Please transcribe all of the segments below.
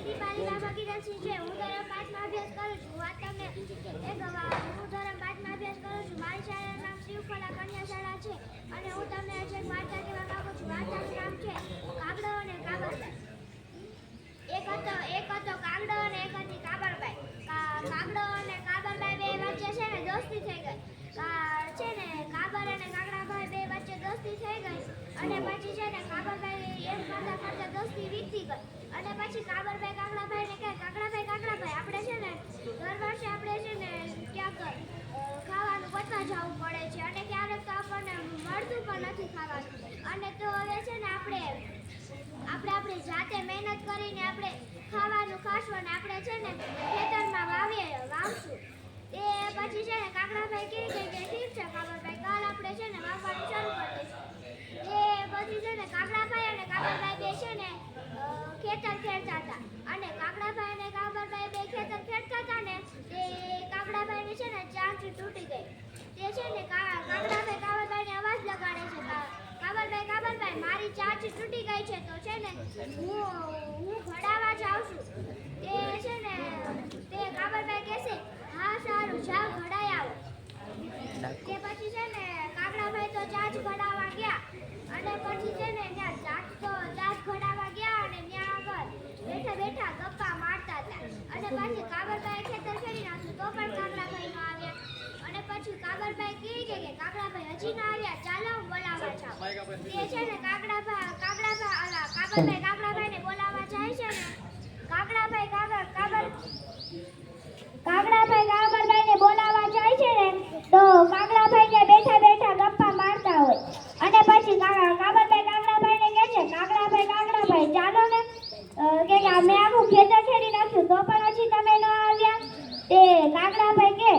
દીપાલી બાબા કિરણસિંહ છે. હું ધોરણ 5માં અભ્યાસ કરું છું. વાત તમને હું ધોરણ 5માં અભ્યાસ કરું છું. મારી શાળાનું નામ શ્રીફળા કન્યા શાળા છે અને હું તમને આજે એક વાર્તા કહેવા માંગુ છું. વાર્તાનું નામ છે કાગડો અને કાબરબાઈ. એક હતો કાગડો અને એક હતી કાબરબાઈ. કાગડો અને કાબરબાઈ બે વચ્ચે છે ને દોસ્તી થઈ ગઈ. છે ને કાબર અને કાગડાભાઈ બે વચ્ચે દોસ્તી થઈ ગઈ અને પછી છે ને કાબરબાઈ એમ કરતા દોસ્તી વીતી ગઈ અને પછી કાબરબાઈ કાગડાભાઈને કહે, કાગડાભાઈ આપણે છે ને દર વર્ષે આપણે છે ને ક્યાંક ખાવાનું ગોતવા જવું પડે છે અને ક્યારેક તો આપણને મળતું પણ નથી ખાવાનું અને તો હવે છે ને આપણે જાતે મહેનત કરીને આપણે ખાવાનું ખાશું અને આપણે છે ને ખેતરમાં વાવશું. એ પછી છે ને કાગડાભાઈ કહે કે ઠીક છે કાબરભાઈ, કાલ આપણે છે ને વાવવાનું શરૂ કરી દઈશું. એ પછી છે ને કાગડાભાઈ અને કાબરભાઈ બે છે ને ખેતર ખેડતા હતા અને કાગડાભાઈ અને કાબરભાઈ બે ખેતર ખેડતા હતા ને તે કાગડાભાઈની છે ને ચાંચી તૂટી ગઈ. તે છે ને કાગડાભાઈ કાબરભાઈને અવાજ લગાડે છે, કાબરભાઈ મારી ચાંચી તૂટી ગઈ છે તો છે ને હું ઘડાવા જાઉં છું. તે છે ને તે કાબરભાઈ કહેશે, હા સારું જાઓ ઘડાઈ આવો. તે પછી છે ને કાગડાભાઈ તો ચાંચ ઘડાવા ગયા અને પછી છે ને ત્યાં ચાંચ ઘડાવા ગયા અને ત્યાં આગળ બેઠા ગપ્પા મારતા હતા અને પછી કાબરભાઈ ખેતર ખેડી નાખ્યું તો પણ કાગડાભાઈ ન આવ્યા અને પછી કાબરભાઈ કહે કે કાગડાભાઈ હજી ના આવ્યા, ચાલો હું બોલાવવા જાઉં. તે છે ને કાબરભાઈ કાગડાભાઈને બોલાવવા જાય છે ને કાગડાભાઈ કાબરભાઈને બોલાવવા જાય છે ને તો કાગડાભાઈ બેઠા ગપ્પા મારતા હોય અને પછી કાબરભાઈ કાગડાભાઈને કહે છે, કાગડાભાઈ ચાલો ને કે અમે આખું ખેતર ખેડી નાખ્યું તો પણ હજી તમે ન આવ્યા. તે કાગડાભાઈ કે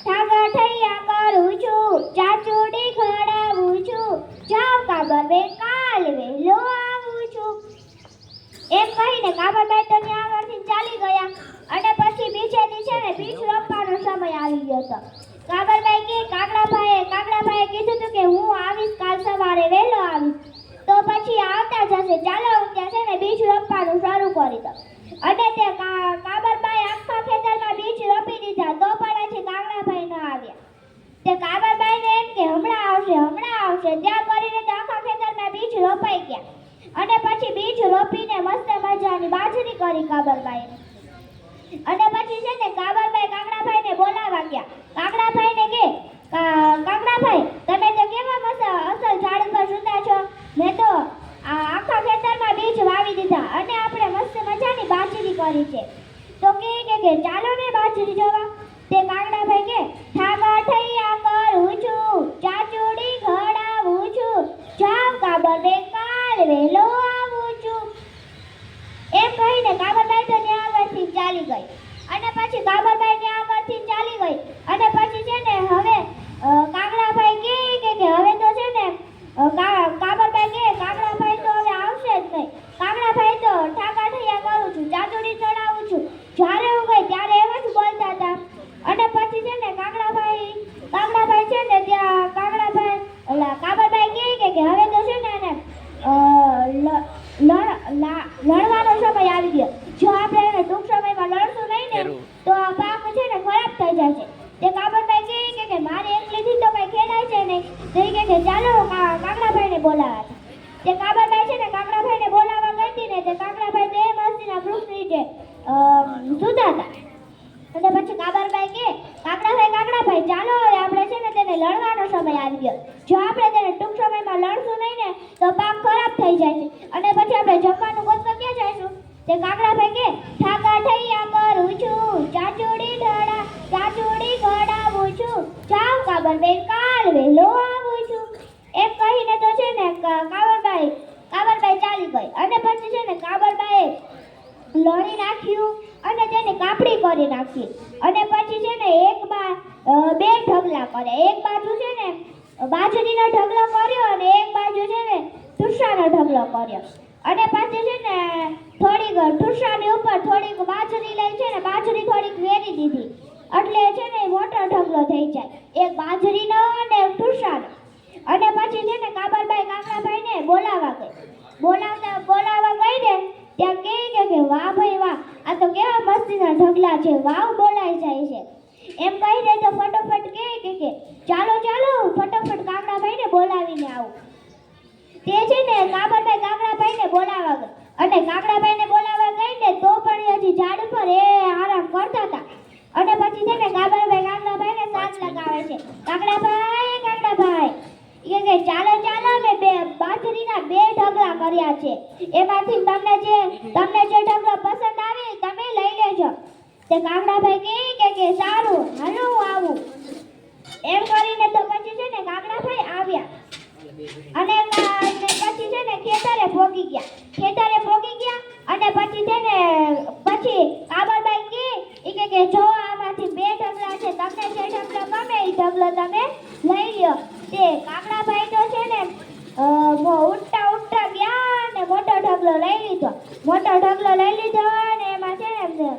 ઠાગર ઠૈયા કરું છું, ચાચુડી ખડાવું છું, જાવ કાબરભાઈ કાલ વહેલો આવું છું. એમ કહીને કાબરભાઈ તો ત્યાં આગળથી ચાલી ગયા અને પછી બીજેથી છે ને બીજ રોપવાનો સમય આવી ગયો હતો. કાબરભાઈ કે કાગડાભાઈએ કીધું હતું કે હું આવીશ, કાલ સવારે વહેલો આવીશ. તો પછી આવતા જશે, ચાલો ત્યાં છે ને બીજ રોપવાનું શરૂ કરી દો. અને તે કાબરભાઈ આખા ખેતરમાં બીજ રોપી દીધા તો પણ હજી કાગડાભાઈ ન આવ્યા. તે કાબરભાઈને એમ કે હમણાં આવશે ત્યાં કરીને તે આખા ખેતરમાં બીજ રોપાઈ ગયા અને પછી બીજ રોપીને મસ્ત મજાની બાજરી કરી કાબરભાઈએ. અને પછી છે ને કાબરભાઈ કાગડાભાઈને બોલાવવા ગયા. કાગડાભાઈને કે કાગડાભાઈ તમે તો કેવા મસ્ત અસલ ઝાડ પર સૂતા છો, મેં તો આખા ખેતરમાં બીજ વાવી દીધા અને આપણે મસ્ત મજાની બાજરી કરી છે. તો કે ચાલો ને બાજરી જોવા. તે કાગડાભાઈ કે ઠાગર ઠૈયા કરું છું, ચાચુડી ઘડાવું છું, જાવ કાબરભાઈ કાલ વહેલો આવું છું. એમ કહીને કાબરભાઈ તો ત્યાં આગળથી ચાલી ગઈ અને પછી કાબરભાઈ ત્યાં આગળથી ચાલી ગઈ અને પછી છે ને હવે કાગડાભાઈ કે હવે તો છે ને કાબરભાઈ કે કાગડાભાઈ તો હવે આવશે જ નહીં. કાગડાભાઈ તો ઠાગર ઠૈયા કરું છું, ચાચુડી ચડાવું છું, જ્યારે હું ગઈ ત્યારે એમ જ બોલતા હતા. અને પછી છે ને કાગડાભાઈ છે ને ત્યાં કાબરભાઈ કે હવે તો છે ને લડવાનો સમય આવી ગયો. જો આપણે એને ટૂંક સમયમાં લડશું નહીં ને તો આ પાક છે ને ખરાબ થઈ જશે. તે કાબરભાઈ કે મારે એકલીથી તો કઈ ખેડાય છે નહીં. તો એ કે ચાલો કાગડાભાઈને બોલાવવા. તે કાબરભાઈ છે ને કાગડાભાઈને બોલાવવા ગઈ હતી ને તે કાગડાભાઈ તો એ મસ્તીના વૃક્ષ નીચે સૂતા હતા. અને પછી કાબરભાઈ કે કાગડાભાઈ ચાલો હવે આપણે છે ને તેને લડવાનો સમય આવી ગયો. જો આપણે તેને ટૂંક સમયમાં લડશું નહીં ને તો પાક ખરાબ થઈ જાય છે અને પછી આપણે જમવાનું ગોતવા ક્યાં જઈશું. તે કાગડાભાઈ કે ઠાગર ઠૈયા કરું છું, ચાચુડી ઘડાવું છું, જાવ કાબરભાઈ કાલ વહેલો આવું છું. એમ કહીને તો છે ને કાબરભાઈ ચાલી ગઈ અને પછી છે ને કાબરભાઈએ લણી નાખ્યું અને તેને કાપડી કરી નાખી અને પછી છે ને બે ઢગલા કર્યા. એક બાજુ છે ને બાજરીનો ઢગલો કર્યો અને એક બાજુ છે ને ઠુસાનો ઢગલો કર્યો અને પછી છે ને થોડીક ઠુસાની ઉપર થોડીક બાજરી લઈ છે ને બાજરી થોડીક વેરી દીધી એટલે છે ને મોટો ઢગલો થઈ જાય, એક બાજરીનો અને એક ઠુસાનો. અને પછી છે ને કાબરભાઈ કાગડાભાઈને બોલાવવા ગઈ ને ત્યાં કે વાહ ભાઈ વાહ, આ તો કેવા મસ્તીના ઢગલા છે, વાવ બોલાઈ જાય છે. એમ કહીને તો ફટોફટ કે ચાલો ચાલો ફટોફટ કાગડાભાઈને બોલાવીને આવો. તે છે ને કાબરભાઈ કાગડાભાઈને બોલાવવા ગયા, અને કાગડાભાઈને બોલાવવા ગઈને તો પણ હજી ઝાડ ઉપર આરામ કરતા હતા. અને પછી છે ને કાબરભાઈ કાગડાભાઈને સાથ લગાવે છે. કાગડાભાઈ કે ચાલો ચાલો ને બે બાજરીના 2 ઢગલા કર્યા છે, એમાંથી તમને જે ઢગલો પસંદ આવે તમે લઈ લેજો. તે કાગડાભાઈ કે સારું હાલો આવું. એમ કરીને તો પછી છે ને કાગડાભાઈ આવ્યા અને પછી છે ને ખેતરે પોગી ગયા. અને પછી છે ને કાબરભાઈ કે જો આમાંથી 2 ઢગલા છે, તમને જે ઢગલો ગમે એ ઢગલો તમે લઈ લ્યો. તે કાગડાભાઈ તો છે ને ઉઠતા ગયા ને મોટો ઢગલો લઈ લીધો. અને એમાં છે ને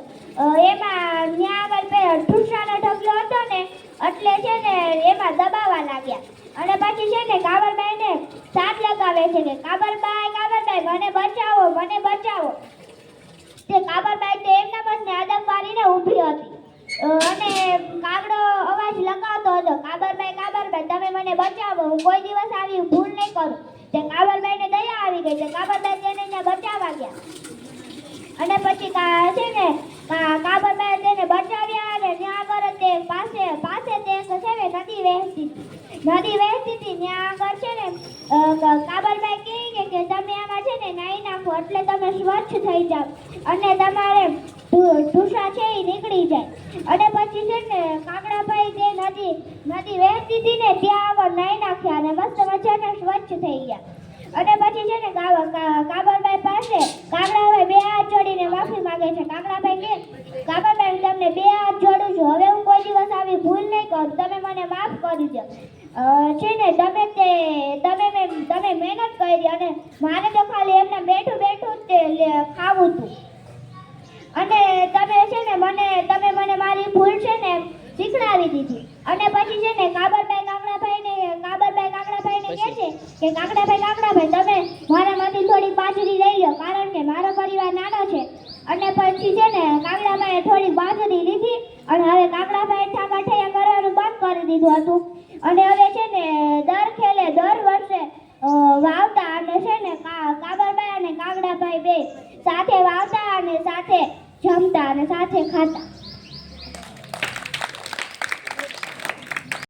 એમાં ત્યાં આગળ પેલો ઠૂસાનો ઢગલો હતો ને એટલે છે ને એમાં દબાવવા લાગ્યા. અને પછી છે ને કાબરભાઈને સાથ લગાવે છે કે કાબરભાઈ મને બચાવો. તે કાબરભાઈ તો એમના જ આદમ મારીને ઊભી હતી અને કાગડો અવાજ લગાવતો હતો, કાબરભાઈ તમે મને બચાવો, હું કોઈ દિવસ આવી ભૂલ નહીં કરું. તે કાબરભાઈને દયા આવી ગઈ. તે કાબરભાઈ તેને બચાવવા ગયા અને પછી છે ને કાબરભાઈ તેને બચાવ્યા. અને ત્યાં આગળ તે પાસે તે છે ને નદી વહેતી હતી. ત્યાં આગળ છે ને કાબરભાઈ કે તમે આમાં છે ને નાહી નાખો એટલે તમે સ્વચ્છ થઈ જાવ અને તમારે ઢૂસા છે એ નીકળી જાય. અને પછી છે ને કાગડાભાઈ તે નદી વહેતી હતી ને ત્યાં આગળ નાહી નાખ્યા અને મસ્ત મજાના સ્વચ્છ થઈ ગયા. અને પછી છે ને કાબરભાઈ પાસે કાગડાભાઈ 2 હાથ જોડીને માફી માંગે છે. કાબરભાઈ તમને 2 હાથ જોડું છું, હવે હું કોઈ દિવસ આવી ભૂલ નહીં કરું, તમે મને માફ કરી દો. છે ને તમે મહેનત કરી અને મારે તો ખાલી એમને બેઠું જ ખાવું હતું. અને તમે મને મારી ભૂલ છે ને શીખડાવી દીધી. અને પછી છે ને કાબરભાઈ કાગડાભાઈને કહે છે કે કાગડાભાઈ તમે મારામાંથી થોડી બાજરી લઈ લો, કારણ કે મારો પરિવાર નાનો છે. અને પછી છે ને કાગડાભાઈએ થોડી બાજરી લીધી અને હવે કાગડાભાઈ ઠાકા ઠૈયા કરવાનું બંધ કરી દીધું હતું.